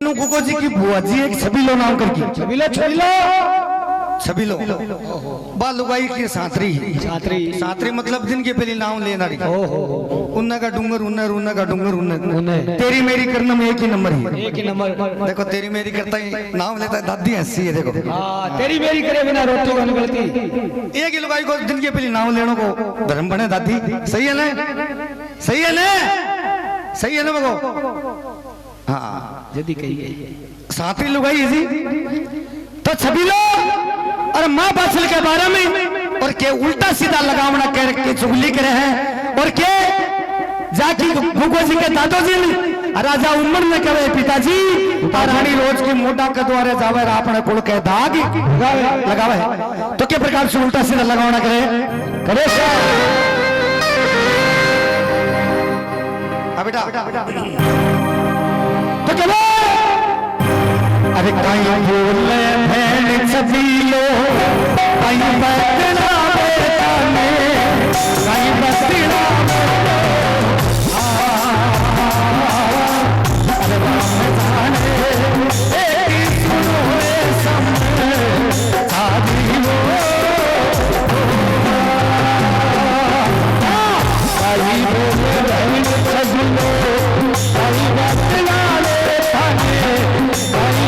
नु गुगो जी की बुआ जी एक छबीलो नाम करके छबीलो बा लुगाई की सातरी सातरी मतलब दिन के पहले नाम लेना रही उन्ना का डूंगर उन्ना का डूंगर उन्ना तेरी मेरी करना में एक ही नंबर देखो तेरी मेरी करता ही नाम लेता है दादी हंसी है देखो तेरी मेरी करे बिना रोटी को निकलती एक ही लुगाई को दिन के पहले नाम लेने को धर्म बने दादी सही है ना सही है ना सही है ना बगो हाँ जदी कही गई सातरी लुगाई इसी तो छबीलो और माँ बाछल के बारे में और के उल्टा सीधा लगावना कर के चुगली करे हैं और के जाकी भूगो जी के दादो जी राजा उमर ने कहे पिताजी रानी रोज के मोटा के द्वारे जावे अपने कुल के दाग लगावे तो के प्रकार से उल्टा सीधा लगावना करे करे बेटा तो क्या अरे कहीं बोले भैन छबीलो कहीं बदला बेटा में कहीं बदला अरे राम जाने एक सुनो रे समय शादी हो कहीं बोले भैन छबीलो कहीं बदला बेटा में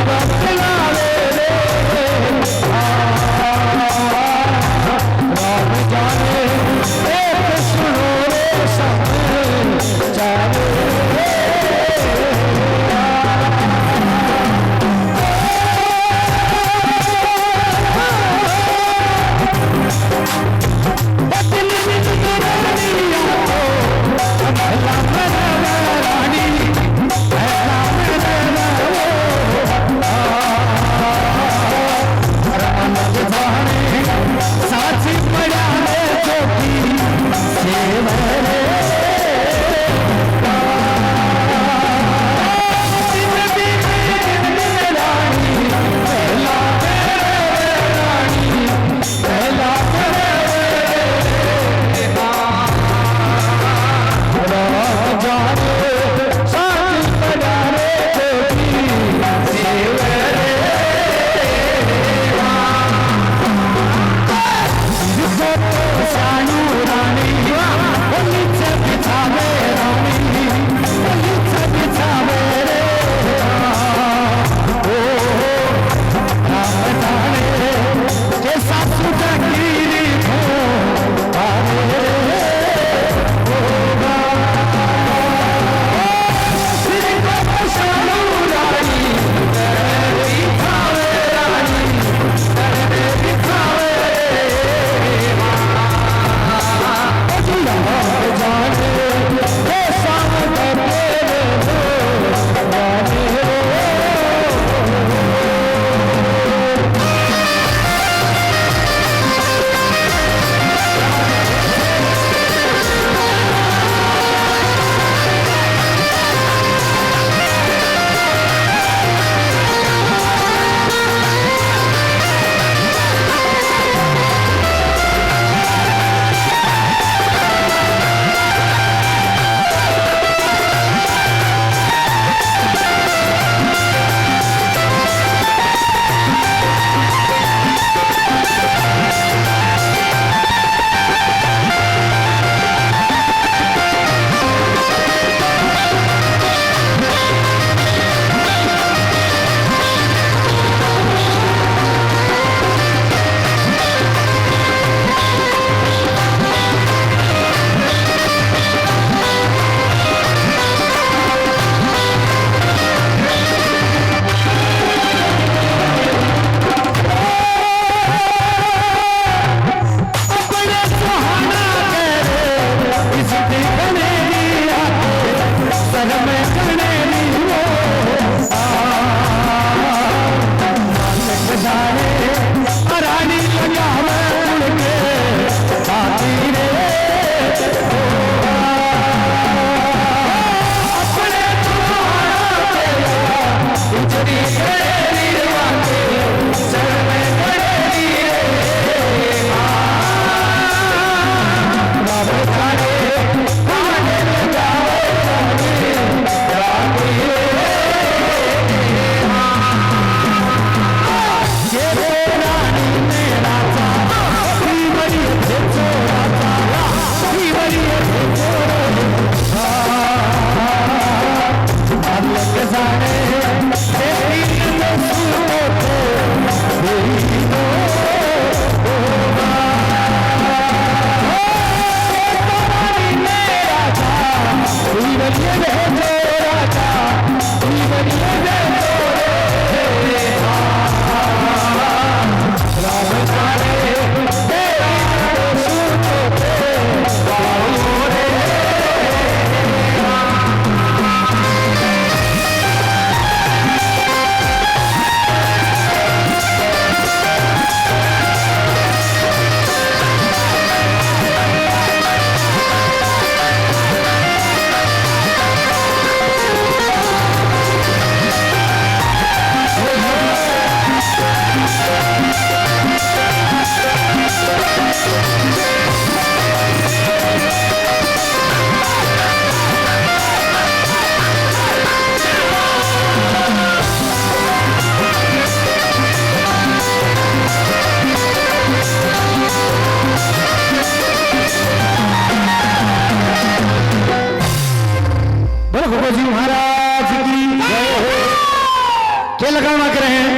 के लगावा करे हैं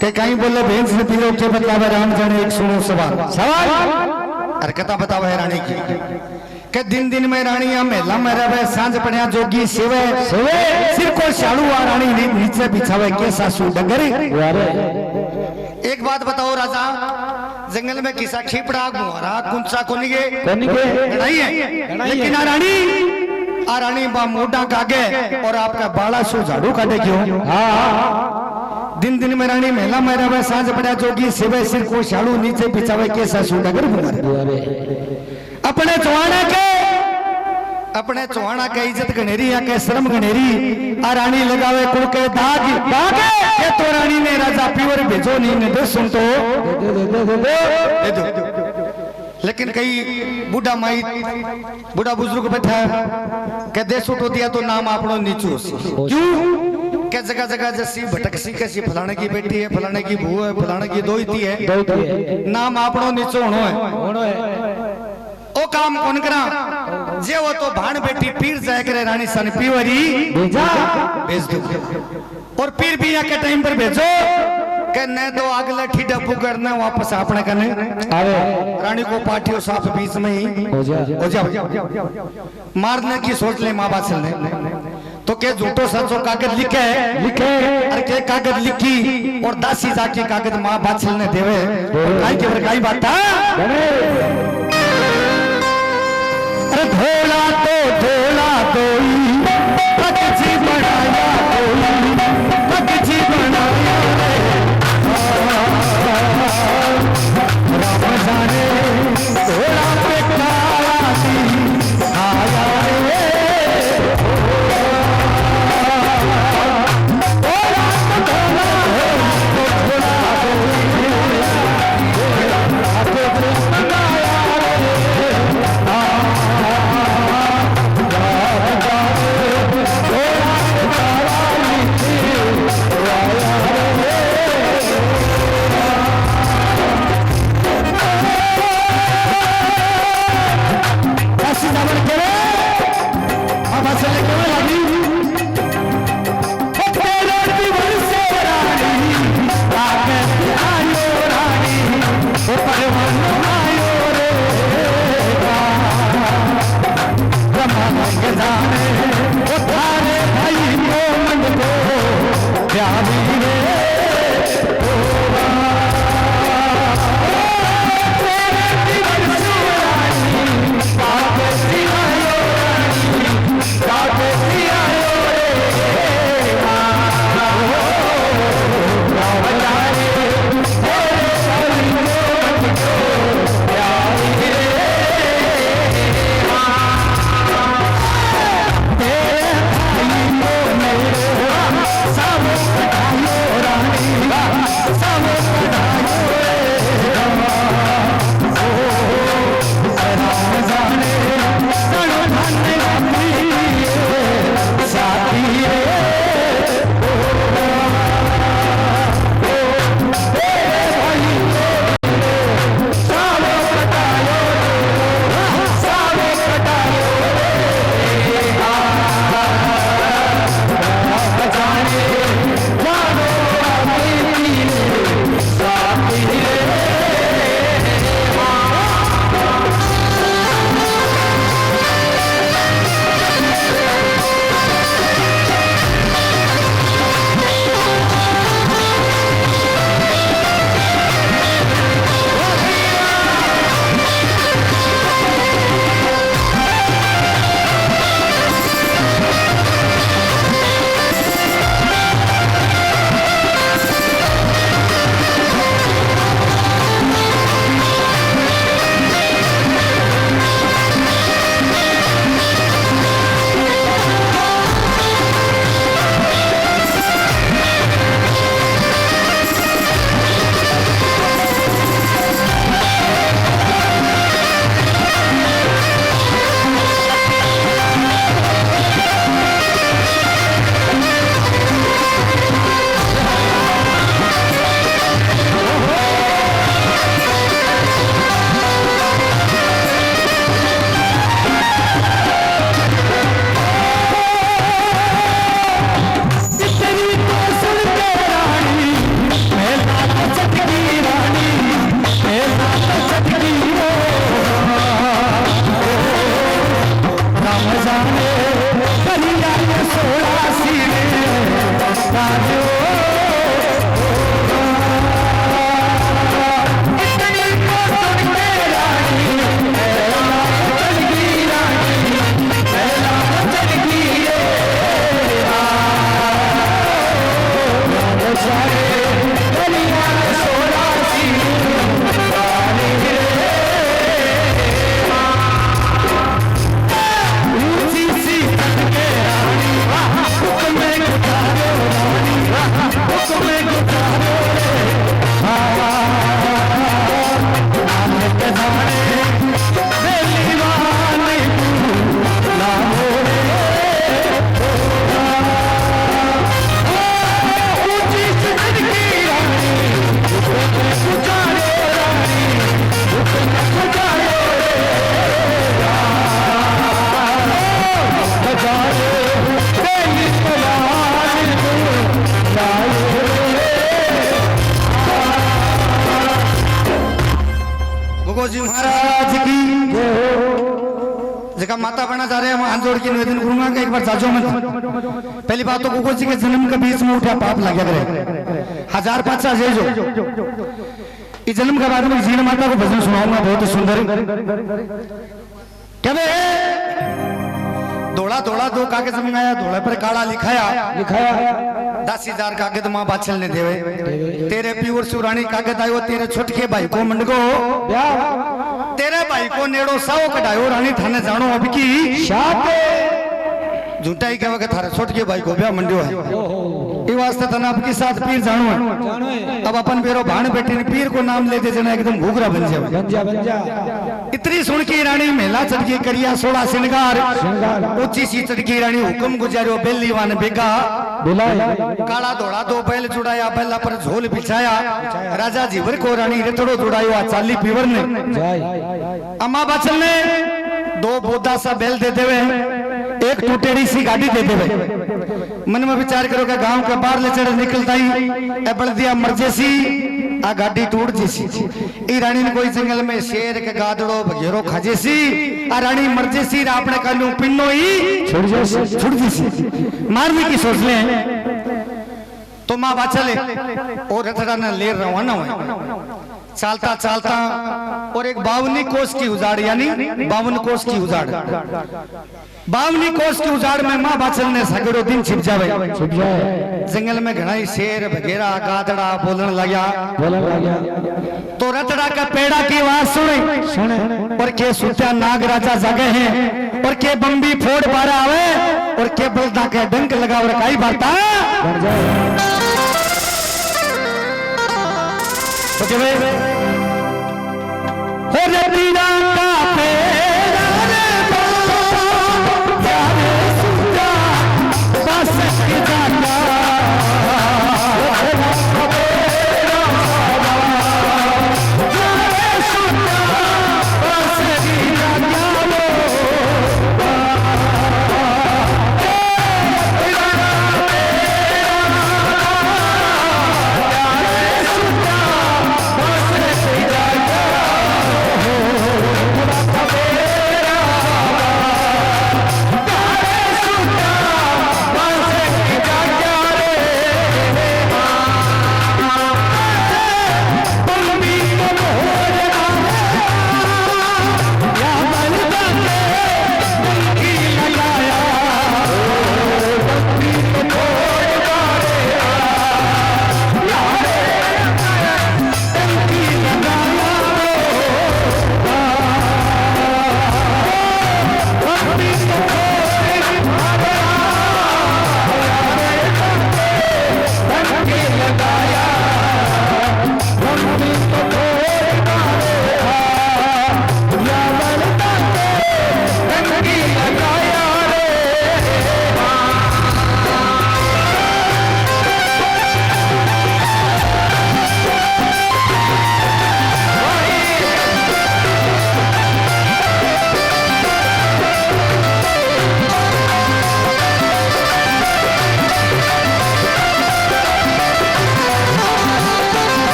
के कहीं बोले भेंस ने पीलो के बतलावे राम जाने एक सुनो सवाल अरे कथा बतावे रानी की के दिन दिन में रानिया मेला में रहे सांझ पड़िया जोगी सेवे सिर को शालू आ रानी नीचे बिछावे के सासू डंगरी। एक बात बताओ राजा, जंगल में किसा खीपड़ा गुहारा कुंचा कोनिगे नहीं है, लेकिन आ रानी बा मोटा कागे और आपका बाला सो झाड़ू काटे क्यों? हाँ दिन में रानी मेला में रहे सांझ पड़िया जोगी सेवे सिर को शालू नीचे बिछावे के सासू डंगरी। अपने चौहाना के इज्जत गनेरी या के शर्म गनेरी आ रानी लगावे कुल के दाग के तो रानी ने राजा पीवर भेजो नहीं ने दे सुन तो दे दो। लेकिन कई बूढ़ा माई बूढ़ा बुजुर्ग बैठा है के दे सुटो दिया तो नाम आपनो नीचो क्यों के जगह जगह जैसी भटक सी कैसी फलाने की बेटी है, फलाने की बहू है, फलाने की दोहिती है, नाम आपनो नीचो होनो है। ओ काम कौन करा जे वो तो भाण बेटी पीर जाए करे रानी सन पीवरी भेज दो और पीर भी के टाइम पर भेजो के न तो अगला ठीडा पुगरना वापस अपने करने आवे रानी को पाटियो साफ बीच में ही हो जा मारने की सोच ले माँ बाप ने तो के झूठो सचो कागज लिखे अरे के कागज लिखी और दासी जाके कागज माँ बाप ने देवे काई बात धोला तो पक्षी बनाया पक्षी बनाया राम जाने धोला पे आया जी महाराज की जगह माता बना जा रहे हैं, हम हाथ जोड़ के निवेदन करूंगा कि एक बार जाजो मत। पहली बात तो गोगो जी के जन्म के बीच में उठा पाप लगे करे 1000 पाचा जे जो इस जन्म के बाद में जीण माता को भजन सुनाऊंगा, बहुत ही सुंदर। क्या दौड़ा दौड़ा दो कागज मंगाया, दौड़ा पर काला लिखाया 10,000 कागज माँ बाछल ने देवे। तेरे प्योर सुरानी कागज आयो, तेरे छोटके भाई को मंडगो, तेरे भाई को नेड़ो साओ कढ़ायो, रानी थाने जानो अब की झूठा ही कहे थारे छोटके भाई को ब्याह मंडियो है। ये वास्ते तना आपके साथ पीर जानो है। अब अपन बेरो भाण बेटी ने पीर को नाम लेते जना एकदम घूघरा बन जाए। इतनी सुन के रानी मेला चढ़ करिया 16 श्रृंगार, ऊंची सी चढ़की रानी हुक्म गुजारियो बेलीवान बेगा, काला धोड़ा 2 बैल जुड़ाया, बैला पर झोल बिछाया, राजा जीवर को रानी रेतड़ो जुड़ायो, चाली पीवर ने अम्मा बाचल ने 2 बोदा सा बैल दे देवे, एक टूटेड़ी सी गाड़ी दे देवे। मन में विचार करो कि गांव के बाहर ले चढ़ निकलता ही बल दिया मर्जे सी आ गाड़ी टूट जैसी। ई रानी ने कोई जंगल में शेर के गादड़ो बघेरो खाजे सी, आ रानी मर्जे सी आपने कानू पिन्नो ही छुड़ जैसी मारने की सोच ले। तो माँ बाचले और रथड़ा ने ले रवाना हुए चालता चालता, और एक 52 कोस की उजाड़, यानी 52 कोस की उजाड़, 52 कोस की उजाड़ में माँ बाचल ने सगड़ो दिन छिप जावे। जंगल में घना ही शेर बघेरा गादड़ा बोलन लगा। तो रतड़ा का पेड़ा की आवाज सुने और के सुत्या नाग राजा जगे हैं, और के बम्बी फोड़ बारा आवे, और के बलदा के डंक लगा और काई बाता तो रबीरा का पेड़ा रे बाबा प्यारे सुजा बस के जाता Oh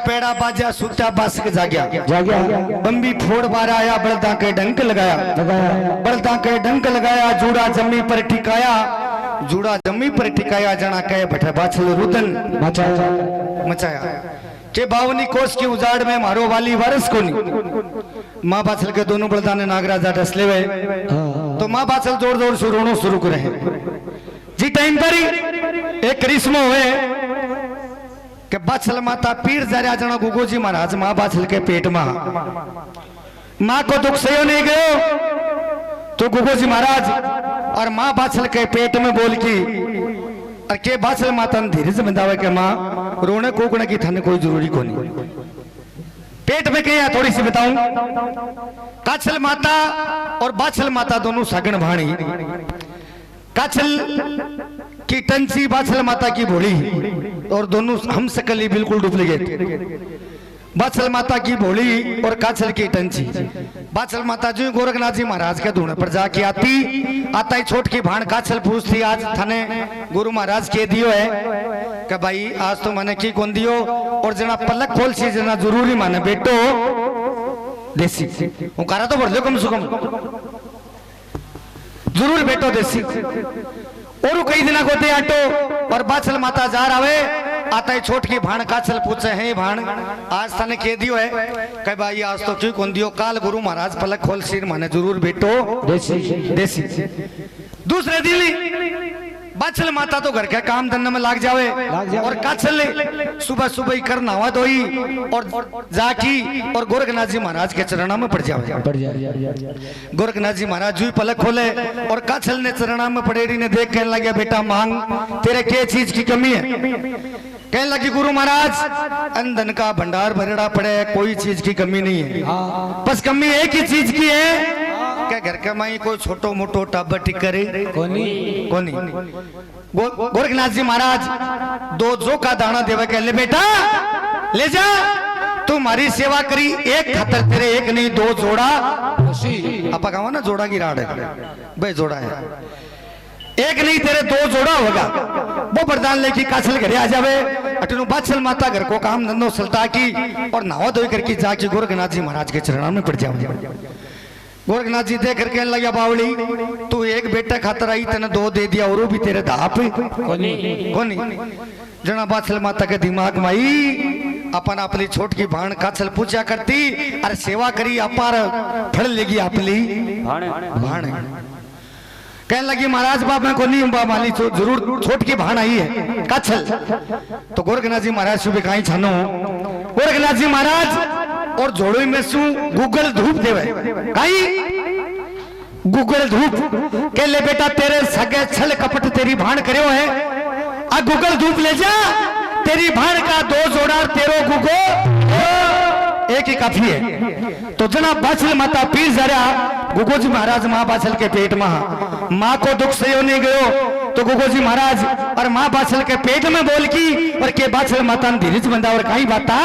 पेड़ा बाजा सूता बास के जाग्या जाग्या बम्बी फोड़ बार आया बलदा के डंक लगाया बलदा के डंक लगाया जूड़ा जमी पर टिकाया जूड़ा जमी पर टिकाया जना कहे बैठे बाछल रुदन मचाया के बावनी कोस की उजाड़ में मारो वाली वारस को नहीं माँ बाछल के दोनों बलदा ने नागराजा डस ले तो माँ बाछल जोर जोर से रोनो शुरू करे जी टाइम पर ही एक करिश्मा हुए कि बाछल माता पीर जरा जना गुगोजी महाराज माँ बाछल के पेट में माँ को दुख सही नहीं गयो तो गुगोजी महाराज और माँ बाछल के पेट में बोल की और के बाछल माता ने धीरे से बंधावे के माँ रोने कोकने की थाने कोई जरूरी को नहीं पेट में क्या थोड़ी सी बताऊं काछल माता और बाछल माता दोनों सगन भाणी काछल की टंची बाछल माता की भोली और दोनों हम सकली बिल्कुल डुप्लीकेट बाछल माता की भोली और काछल की टंची बाछल माता जी गोरखनाथ जी महाराज के धूने पर जाके आता ही छोट की भाण काछल पूछती आज थाने गुरु महाराज के दियो है कि भाई आज तो मैंने की कौन दियो और जना पलक खोल सी जना जरूरी माने बेटो देसी वो करा तो बढ़ लो कम से कम जरूर बेटो देसी और कई दिना गोते आटो और बाछल माता जा रहे आता है छोट की भाण काछल पूछे है भाण आज थाने के दियो है कह भाई आज तो क्यों कौन दियो काल गुरु महाराज पलक खोल सिर माने जरूर बेटो देसी दूसरे दिन बाछल माता तो घर के काम धंधे में लाग जावे और काछल सुबह सुबह ही कर नहावा धोई और जाकी और गोरखनाथ जी महाराज के चरणा में पड़ जावे गोरखनाथ जी महाराज जी पलक खोले और काछल ने चरणा में पड़ेरी ने देख कहने लगे बेटा मांग तेरे के चीज की कमी है कहने लगी गुरु महाराज अंधन का भंडार भरेड़ा पड़े कोई चीज की कमी नहीं है बस कमी एक ही चीज की है क्या घर का माई कोई छोटो मोटो टाबर टिक करे कोनी गोरखनाथ जी महाराज दो जो का दाना देवे के ले बेटा ले जा तू हमारी सेवा करी एक खातर तेरे एक नहीं दो जोड़ा आपा कहा ना जोड़ा की राड है भाई जोड़ा है एक नहीं तेरे दो जोड़ा होगा वो वरदान लेके काछल घरे आ जावे अटनु बाछल माता घर को काम धंधो सलता की और नहावा धोई करके जाके गोरखनाथ जी महाराज के चरणों में पड़ जावे गोरखनाथ जी देख कर कहने लगा बावली तू एक बेटा खातर आई तेने दो दे दिया और भी तेरे दाप कोनी जना बाछल माता के दिमाग में आई अपन अपनी छोट की भाण काछल पूछा करती अरे सेवा करी अपार फल लेगी अपनी भाण कहने लगी महाराज बाप मैं को नहीं माली जरूर छोट की भाण आई है काछल तो गोरखनाथ जी महाराज सुबह कहीं छानो गोरखनाथ जी महाराज और जोड़ो में सु गूगल धूप देवे कहीं गूगल धूप के ले बेटा तेरे सगे छल कपट तेरी भाण करो है आ गूगल धूप ले जा तेरी भाण का दो जोड़ा तेरो गुगो एक ही काफी है तो जना बाछल माता पीर जरा गुगो जी महाराज माँ बाछल के पेट में माँ को दुख सही नहीं गयो तो गुगो जी महाराज और माँ बाछल के पेट में बोल की और के बाछल माता ने धीरे बंदा और कहीं बाता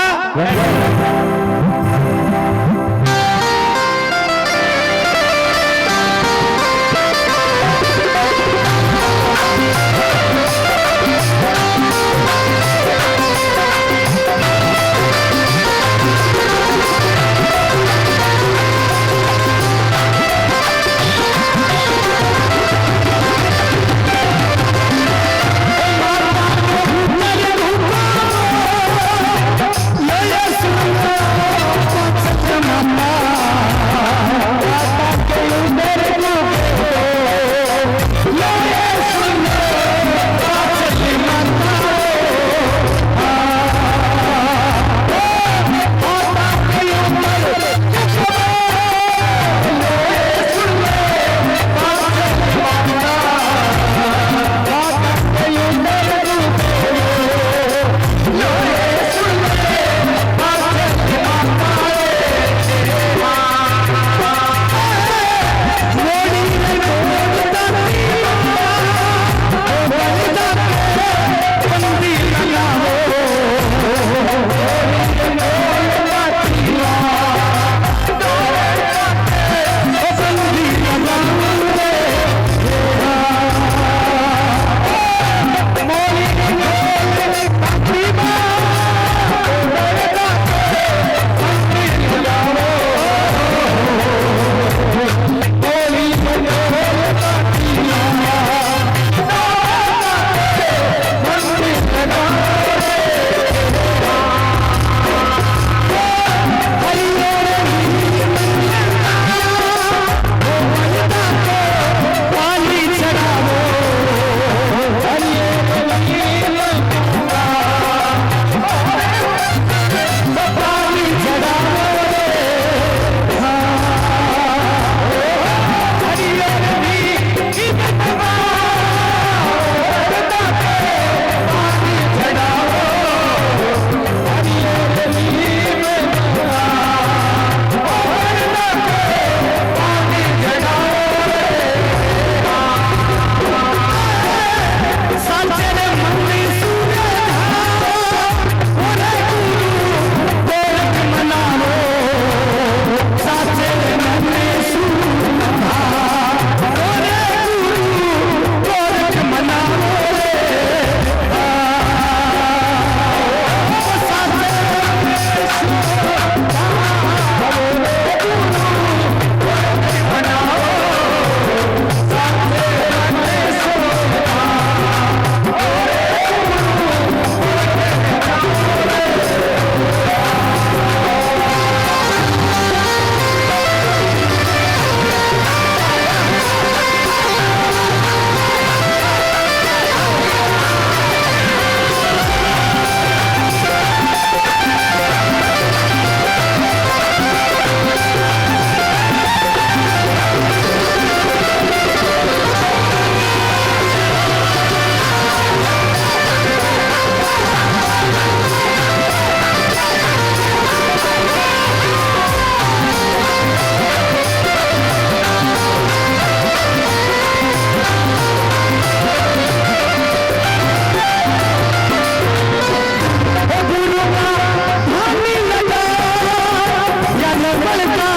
बलता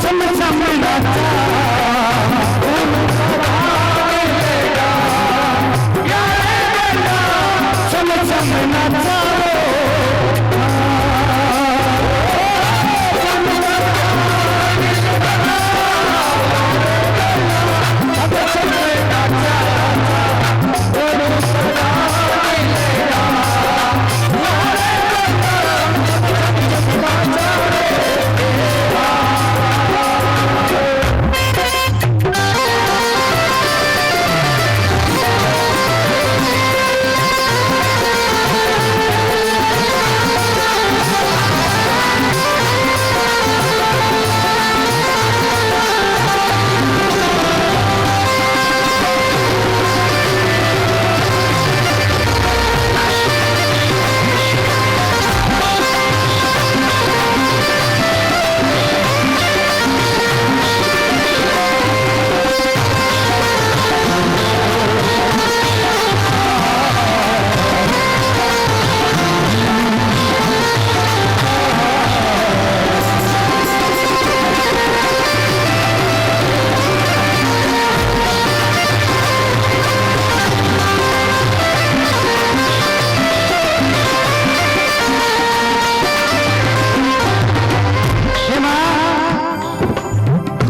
चम चम नाचा चम चम नाचा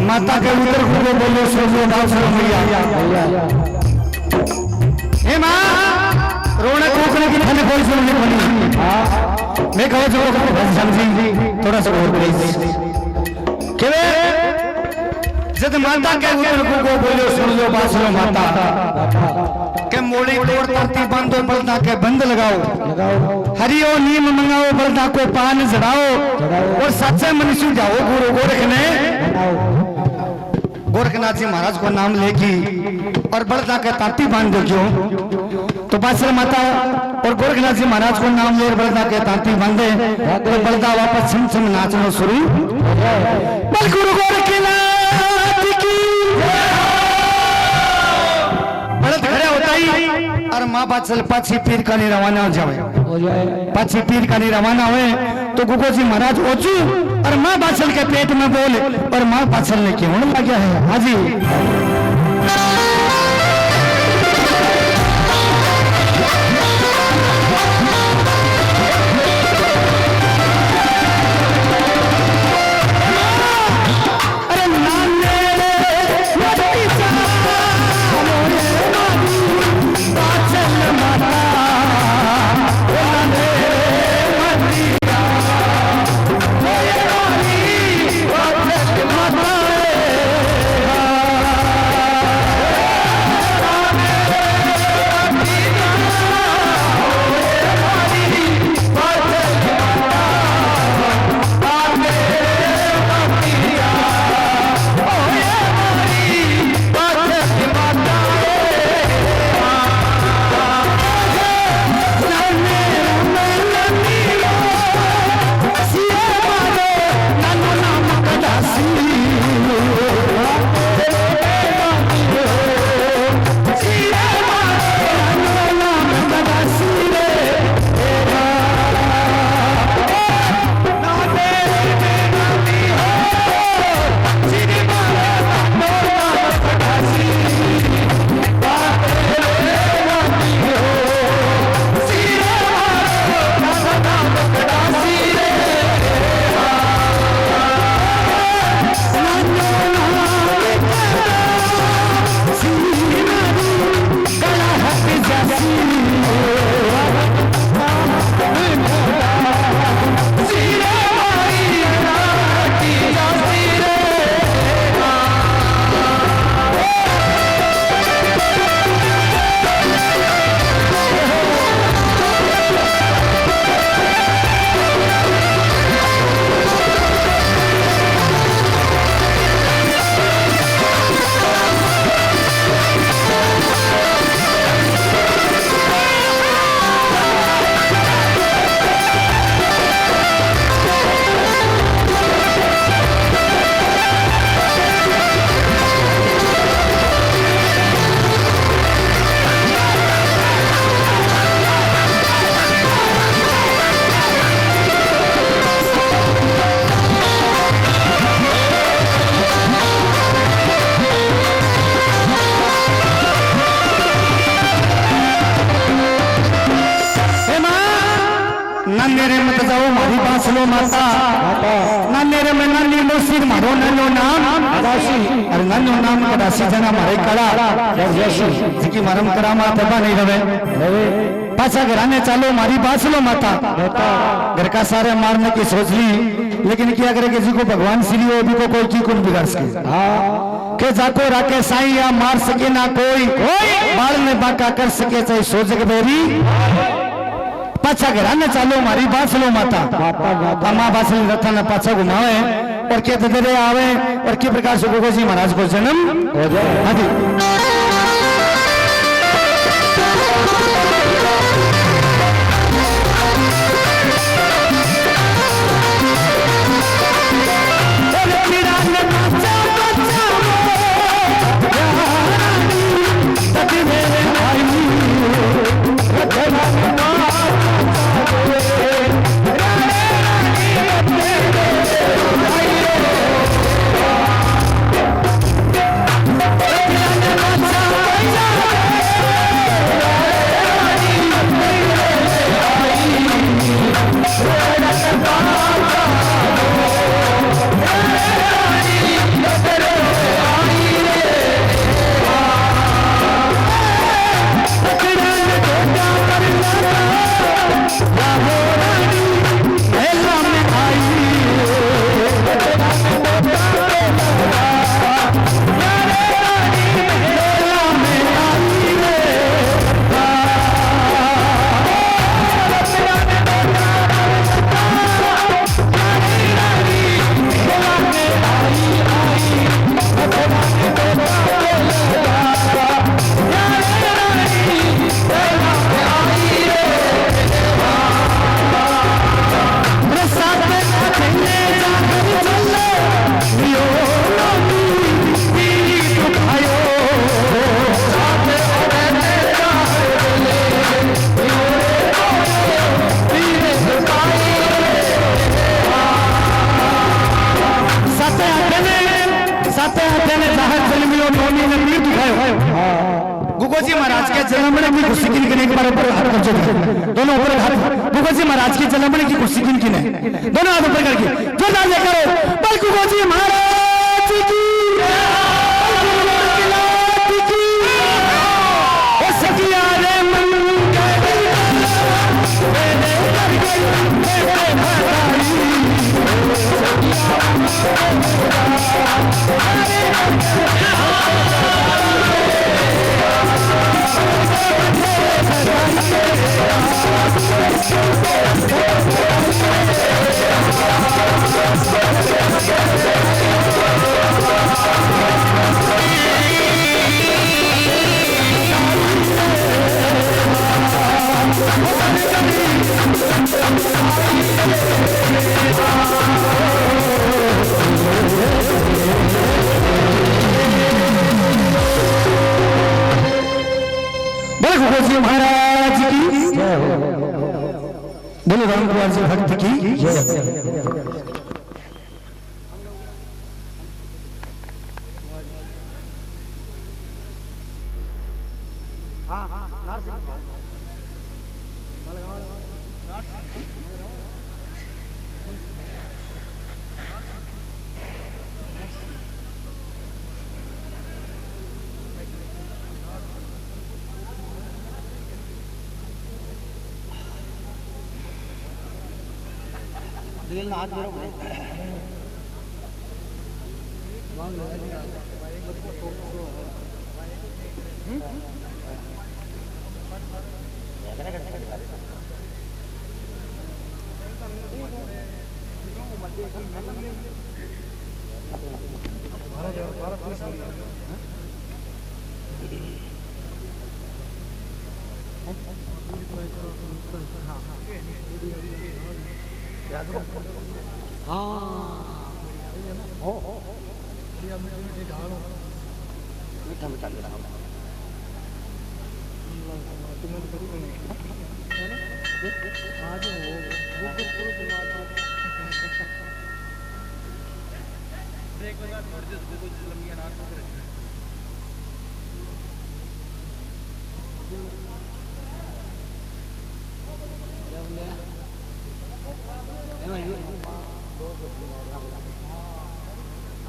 माता के उधर घूमो बोलो सोचो दाल सरो मैया हे मां रोने कोकने की थाने कोई सुनने पड़ी मैं कहो जो समझी थोड़ा सा और प्लीज केवे जब माता के उधर घूमो बोलो सुनो बासलो माता के मोड़ी तोड़ तरती बंदो बलदा के बंद लगाओ हरियो नीम मंगाओ बलदा को पान चढ़ाओ और सच्चे मनुष्य जाओ गुरु गोरखने गोरखनाथ जी महाराज को नाम लेगी और बलदा के तांती बांध दो क्यों तो बादशाह माता और गोरखनाथ जी महाराज को नाम ले बलदा के तांती बांधे तो बलदा वापस छिम छिम नाचना शुरू बल गुरु गोरखनाथ की बलद खड़े होता ही और माँ बादशाह पाछी पीर का रवाना हो जाए पाछी पीर का रवाना हुए तो गुगो जी महाराज ओचू और माँ बादशाह के पेट में बोले और माँ बादशाह ने क्यों लगा है हाजी नाने रे में नानी मोसी मारो नन्नो नाम दासी अरे नन्नो नाम का दासी जना मारे कला जैसी जिकी मरम करामा तबा नहीं रवे पाछा घराने चालो मारी बात लो माता घर का सारे मारने की सोच ली लेकिन क्या करे कि जिको भगवान श्री हो भी को कोई की कुन बिगाड़ सके के जाको राके साई या मार सके ना कोई बाल में बाका कर सके चाहे सो जग बेरी पाछा घराने चालो मारी बात लो माता माँ बासल रथा न पाछा घुमावे और के दरे आवे और के प्रकार से गोगो जी महाराज को जन्म हो जाए हाँ जी गुगोजी महाराज के जन्मने की खुशी किन किने के ऊपर हाथ कर दो दोनों ऊपर हाथ गुगोजी महाराज के जन्मने की खुशी किन किने दोनों हाथ ऊपर करके जोरदार से करो बल गुगोजी महाराज की ओ सखिया रे गुगोजी महाराज की बोलो राम कुमार जी भक्त की हाथ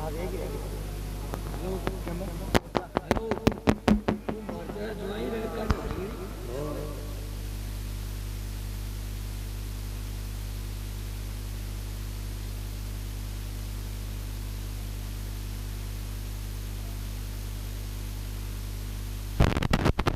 आगे